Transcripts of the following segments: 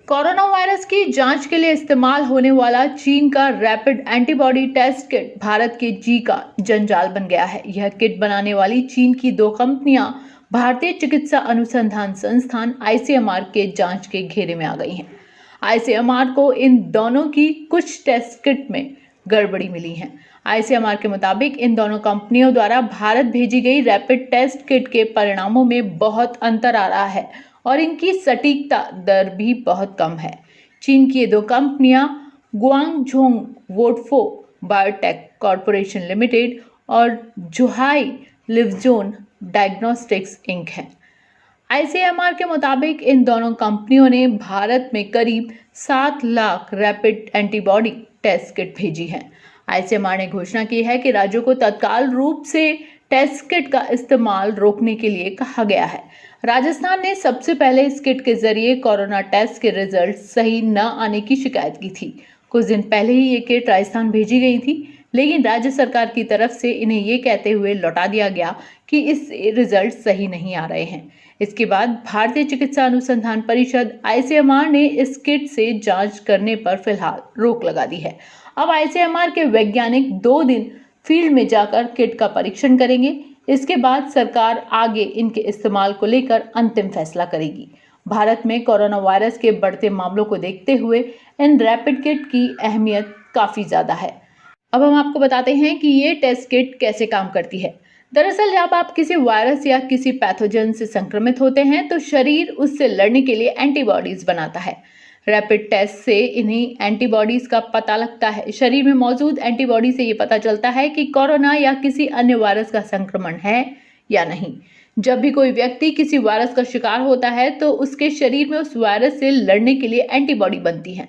Corona virus की जांच के लिए इस्तेमाल होने वाला चीन का rapid antibody test kit Bharat के जी का जंजाल बन गया है। यह किट बनाने वाली चीन की दो कंपनियां भारतीय चिकित्सा अनुसंधान संस्थान आईसीएमआर के जांच के घेरे में आ गई हैं। आईसीएमआर को इन दोनों की कुछ टेस्ट किट में गड़बड़ी मिली है। आईसीएमआर के मुताबिक इन दोनों कंपनियों द्वारा भारत भेजी गई रैपिड टेस्ट किट के परिणामों में बहुत अंतर आ रहा है और इनकी सटीकता दर भी बहुत कम है। चीन की ये दो कंपनियां गुआंगझोंग वोडफो बायोटेक कॉरपोरेशन लिमिटेड और जुहाई लिवजोन डायग्नोस्टिक्स इंक हैं। आईसीएमआर के मुताबिक इन दोनों कंपनियों ने भारत में करीब 7 lakh rapid antibody test kit भेजी है। आईसीएमआर ने घोषणा की है कि राज्यों को तत्काल रूप से टेस्ट किट का इस्तेमाल रोकने के लिए कहा गया है। राजस्थान ने सबसे पहले इस किट के जरिए कोरोना टेस्ट के रिजल्ट सही न आने की शिकायत की थी। कुछ दिन पहले ही ये किट राजस्थान भेजी गई थी, लेकिन राज्य सरकार की तरफ से इन्हें ये कहते हुए लौटा दिया गया कि इस रिजल्ट सही नहीं आ रहे हैं। इसके बाद भारतीय चिकित्सा अनुसंधान परिषद आईसीएमआर ने इस किट से जांच करने पर फिलहाल रोक लगा दी है। अब आईसीएमआर के वैज्ञानिक 2 दिन फील्ड में जाकर किट का परीक्षण करेंगे। इसके बाद सरकार आगे इनके इस्तेमाल को लेकर अंतिम फैसला करेगी। भारत में कोरोना वायरस के बढ़ते मामलों को देखते हुए इन रैपिड किट की अहमियत काफ़ी ज़्यादा है। अब हम आपको बताते हैं कि ये टेस्ट किट कैसे काम करती है। दरअसल जब आप किसी वायरस या किसी पैथोजन से संक्रमित होते हैं तो शरीर उससे लड़ने के लिए एंटीबॉडीज बनाता है। रैपिड टेस्ट से इन्हीं एंटीबॉडीज का पता लगता है। शरीर में मौजूद एंटीबॉडी से ये पता चलता है कि कोरोना या किसी अन्य वायरस का संक्रमण है या नहीं। जब भी कोई व्यक्ति किसी वायरस का शिकार होता है तो उसके शरीर में उस वायरस से लड़ने के लिए एंटीबॉडी बनती है।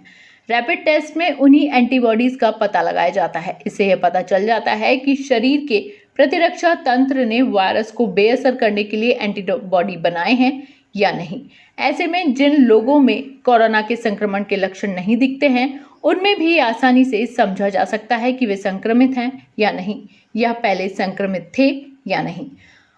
रैपिड टेस्ट में उन्हीं एंटीबॉडीज का पता लगाया जाता है। इससे यह पता चल जाता है कि शरीर के प्रतिरक्षा तंत्र ने वायरस को बेअसर करने के लिए एंटीबॉडी बनाए हैं या नहीं। ऐसे में जिन लोगों में कोरोना के संक्रमण के लक्षण नहीं दिखते हैं, उनमें भी आसानी से समझा जा सकता है कि वे संक्रमित हैं या नहीं, या पहले संक्रमित थे या नहीं।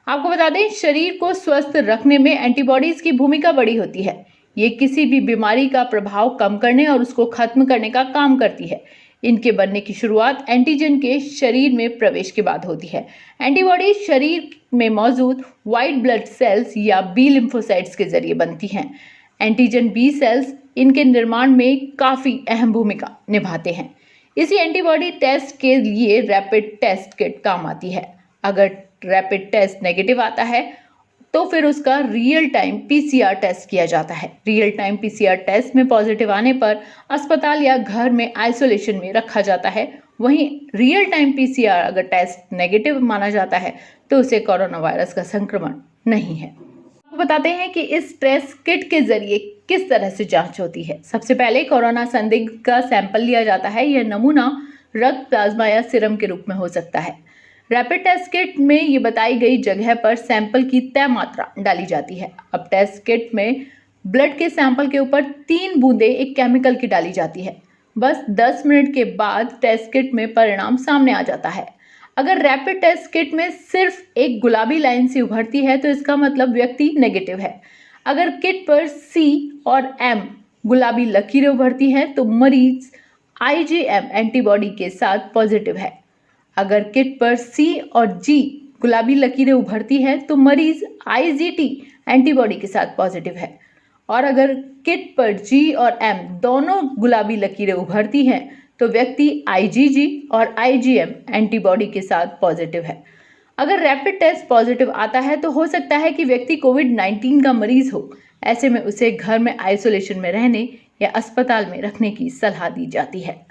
आपको बता दें, शरीर को स्वस्थ रखने में एंटीबॉडीज की भूमिका बड़ी होती है। ये किसी भी बीमारी का प्रभाव कम करने और उसको खत्म करने का काम करती है। इनके बनने की शुरुआत एंटीजन के शरीर में प्रवेश के बाद होती है। एंटीबॉडी शरीर में मौजूद व्हाइट ब्लड सेल्स या बी लिम्फोसाइट्स के जरिए बनती हैं। एंटीजन बी सेल्स इनके निर्माण में काफ़ी अहम भूमिका निभाते हैं। इसी एंटीबॉडी टेस्ट के लिए रैपिड टेस्ट किट काम आती है। अगर रैपिड टेस्ट नेगेटिव आता है तो फिर उसका रियल टाइम पीसीआर टेस्ट किया जाता है। रियल टाइम पीसीआर टेस्ट में पॉजिटिव आने पर अस्पताल या घर में आइसोलेशन में रखा जाता है। वहीं रियल टाइम पीसीआर अगर टेस्ट नेगेटिव माना जाता है तो उसे कोरोना वायरस का संक्रमण नहीं है। आपको बताते हैं कि इस टेस्ट किट के जरिए किस तरह से जांच होती है। सबसे पहले कोरोना संदिग्ध का सैंपल लिया जाता है। यह नमूना रक्त, प्लाज्मा या सीरम के रूप में हो सकता है। रैपिड टेस्ट किट में ये बताई गई जगह पर सैंपल की तय मात्रा डाली जाती है। अब टेस्ट किट में ब्लड के सैंपल के ऊपर 3 बूंदें एक केमिकल की डाली जाती है। बस 10 मिनट के बाद टेस्ट किट में परिणाम सामने आ जाता है। अगर रैपिड टेस्ट किट में सिर्फ एक गुलाबी लाइन से उभरती है तो इसका मतलब व्यक्ति नेगेटिव है। अगर किट पर C और M गुलाबी लकीरें उभरती हैं तो मरीज IgM एंटीबॉडी के साथ पॉजिटिव है। अगर किट पर C और G गुलाबी लकीरें उभरती हैं तो मरीज IgT एंटीबॉडी के साथ पॉजिटिव है। और अगर किट पर G और M दोनों गुलाबी लकीरें उभरती हैं तो व्यक्ति IgG और IgM एंटीबॉडी के साथ पॉजिटिव है। अगर रैपिड टेस्ट पॉजिटिव आता है तो हो सकता है कि व्यक्ति कोविड-19 का मरीज हो। ऐसे में उसे घर में आइसोलेशन में रहने या अस्पताल में रखने की सलाह दी जाती है।